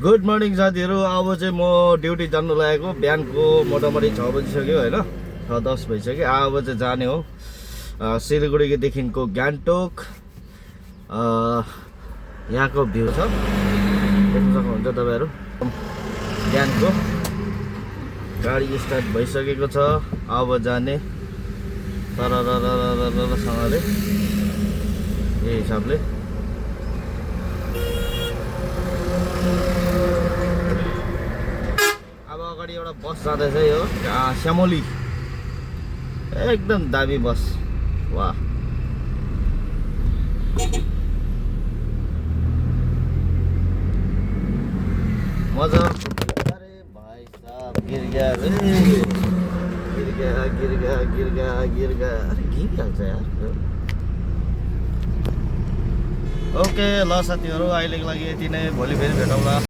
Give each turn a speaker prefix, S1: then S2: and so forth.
S1: Good morning साथीहरू। अब चाहिँ म ड्युटी जानु लागेको। बिहानको मोटामोटी 6 बजिसक्यो होइन, 6:10 भइसक्यो। अब चाहिँ जाने हो सिलगढीदेखिको गान्तोक। यहाँको भ्यू छ, देख्न सक्नुहुन्छ तपाईँहरू। बिहानको गाडी स्टार्ट भइसकेको छ, अब जाने तरसँगले यही हिसाबले। अब अगाडि एउटा बस जाँदैछ, यो श्यामोली, एकदम दामी बस। वाह, मजा। अरे भाइ साहब, गिर गया रे, गिर गया गिर गया गिर गया गिर गया। अरे गिरिहाल्छ यार। ओके ल साथीहरू, अहिलेको लागि यति नै। भोलि फेरि भेटौँला।